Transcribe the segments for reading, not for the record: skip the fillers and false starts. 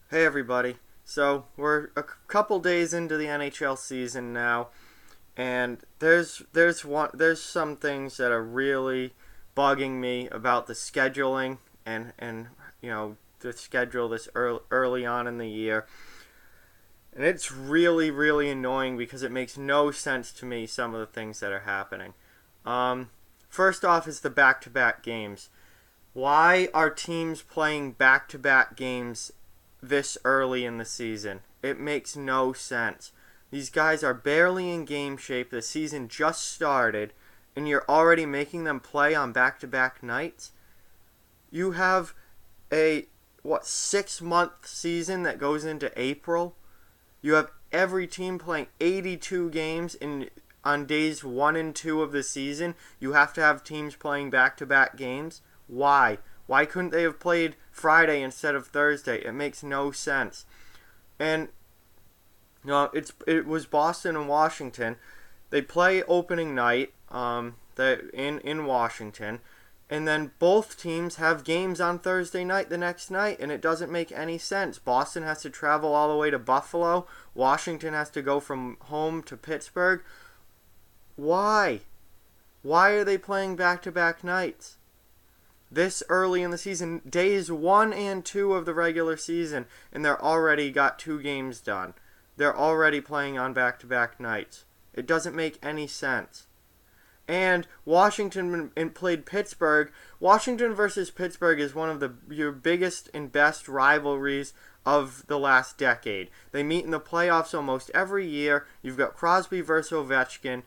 Hey everybody. So we're a couple days into the NHL season now, and there's some things that are really bugging me about the scheduling and the schedule this early on in the year, and it's really annoying because it makes no sense to me some of the things that are happening. Um, First off is the back-to-back games. Why are teams playing back-to-back games this early in the season? It makes no sense. These guys are barely in game shape. The season just started, and you're already making them play on back-to-back nights. You have a 6 month season that goes into April. You have every team playing 82 games in on days 1 and 2 of the season. You have to have teams playing back-to-back games. Why? Why couldn't they have played Friday instead of Thursday? It makes no sense. And it was Boston and Washington. They play opening night in Washington, and then both teams have games on Thursday night the next night, and it doesn't make any sense. Boston has to travel all the way to Buffalo. Washington has to go from home to Pittsburgh. Why? Why are they playing back-to-back nights? This early in the season, days 1 and 2 of the regular season, and they're already got 2 games done. They're already playing on back-to-back nights. It doesn't make any sense. And Washington played Pittsburgh. Washington versus Pittsburgh is one of your biggest and best rivalries of the last decade. They meet in the playoffs almost every year. You've got Crosby versus Ovechkin.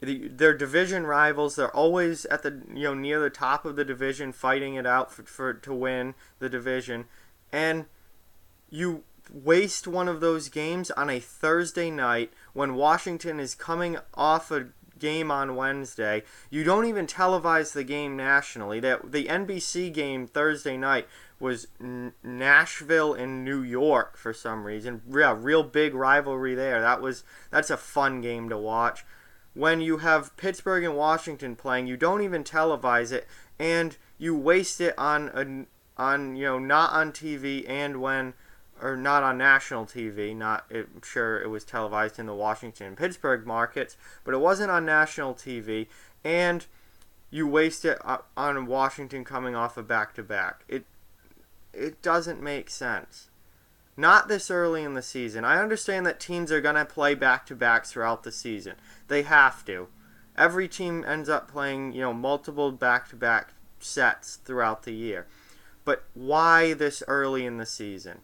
They're division rivals. They're always at the near the top of the division, fighting it out to win the division. And you waste one of those games on a Thursday night when Washington is coming off a game on Wednesday. You don't even televise the game nationally. The NBC game Thursday night was Nashville and New York for some reason. Yeah, real big rivalry there. That's a fun game to watch. When you have Pittsburgh and Washington playing, you don't even televise it, and you waste it not on TV and when or not on national TV. I'm sure it was televised in the Washington and Pittsburgh markets, but it wasn't on national TV, and you waste it on Washington coming off a back-to-back. It doesn't make sense. Not this early in the season. I understand that teams are going to play back-to-backs throughout the season. They have to. Every team ends up playing, multiple back-to-back sets throughout the year. But why this early in the season?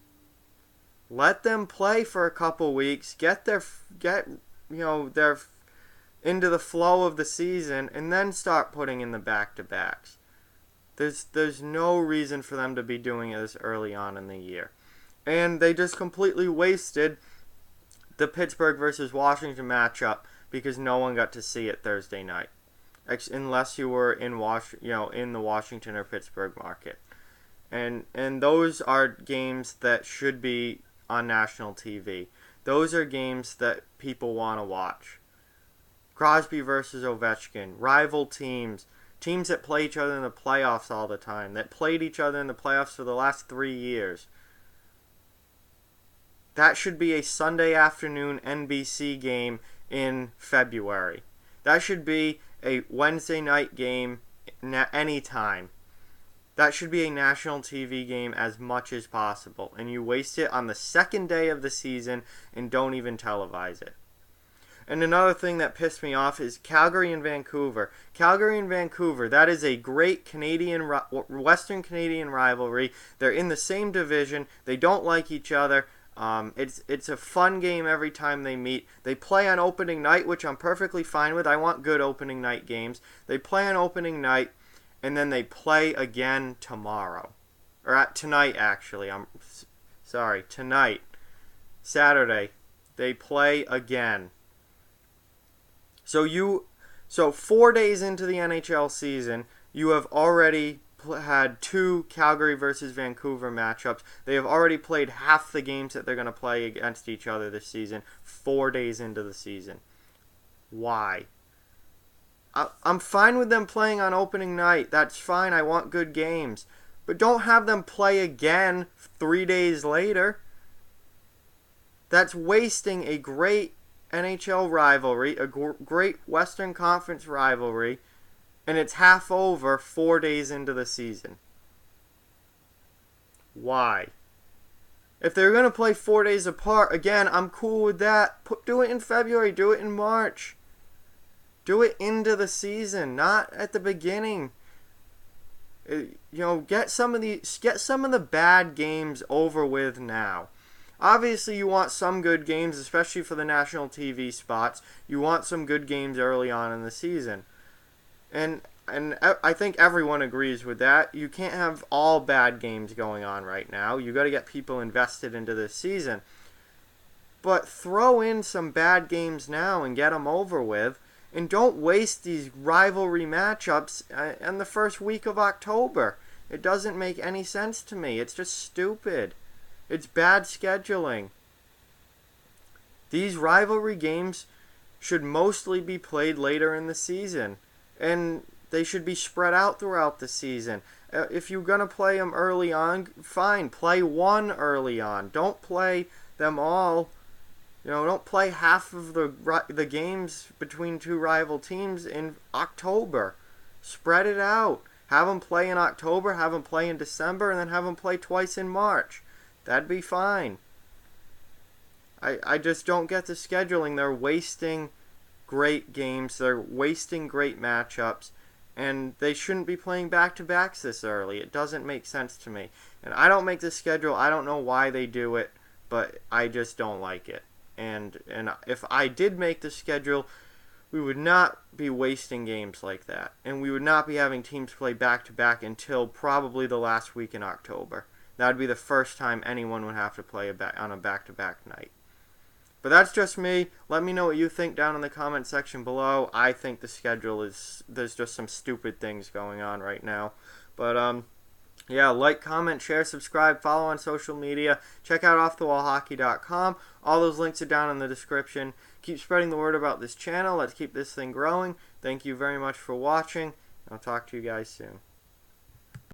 Let them play for a couple weeks, get their into the flow of the season, and then start putting in the back-to-backs. There's no reason for them to be doing it this early on in the year. And they just completely wasted the Pittsburgh versus Washington matchup because no one got to see it Thursday night, unless you were in the Washington or Pittsburgh market. And those are games that should be on national TV. Those are games that people want to watch. Crosby versus Ovechkin, rival teams, teams that play each other in the playoffs all the time, that played each other in the playoffs for the last 3 years. That should be a Sunday afternoon NBC game in February. That should be a Wednesday night game anytime. That should be a national TV game as much as possible. And you waste it on the second day of the season and don't even televise it. And another thing that pissed me off is Calgary and Vancouver. Calgary and Vancouver, that is a great Western Canadian rivalry. They're in the same division. They don't like each other. It's a fun game every time they meet. They play on opening night, which I'm perfectly fine with. I want good opening night games. They play on opening night, and then they play again tomorrow. Tonight, actually. Tonight. Saturday. They play again. So 4 days into the NHL season, you have already had 2 Calgary versus Vancouver matchups. They have already played half the games that they're going to play against each other this season 4 days into the season. Why? I'm fine with them playing on opening night. That's fine. I want good games. But don't have them play again 3 days later. That's wasting a great NHL rivalry, a great Western Conference rivalry, and it's half over 4 days into the season. Why? If they're going to play 4 days apart, again, I'm cool with that. Do it in February, do it in March. Do it into the season, not at the beginning. Get some of the bad games over with now. Obviously, you want some good games, especially for the national TV spots. You want some good games early on in the season. And I think everyone agrees with that. You can't have all bad games going on right now. You got to get people invested into this season. But throw in some bad games now and get them over with. And don't waste these rivalry matchups in the first week of October. It doesn't make any sense to me. It's just stupid. It's bad scheduling. These rivalry games should mostly be played later in the season. And they should be spread out throughout the season. If you're going to play them early on, fine. Play one early on. Don't play them all. Don't play half of the games between two rival teams in October. Spread it out. Have them play in October, have them play in December, and then have them play twice in March. That'd be fine. I just don't get the scheduling. They're wasting great games. They're wasting great matchups. And they shouldn't be playing back-to-backs this early. It doesn't make sense to me. And I don't make the schedule. I don't know why they do it, but I just don't like it. And if I did make the schedule, we would not be wasting games like that. And we would not be having teams play back-to-back until probably the last week in October. That would be the first time anyone would have to play on a back-to-back night. But that's just me. Let me know what you think down in the comment section below. I think the schedule there's just some stupid things going on right now. But, yeah, like, comment, share, subscribe, follow on social media. Check out offthewallhockey.com. All those links are down in the description. Keep spreading the word about this channel. Let's keep this thing growing. Thank you very much for watching. I'll talk to you guys soon.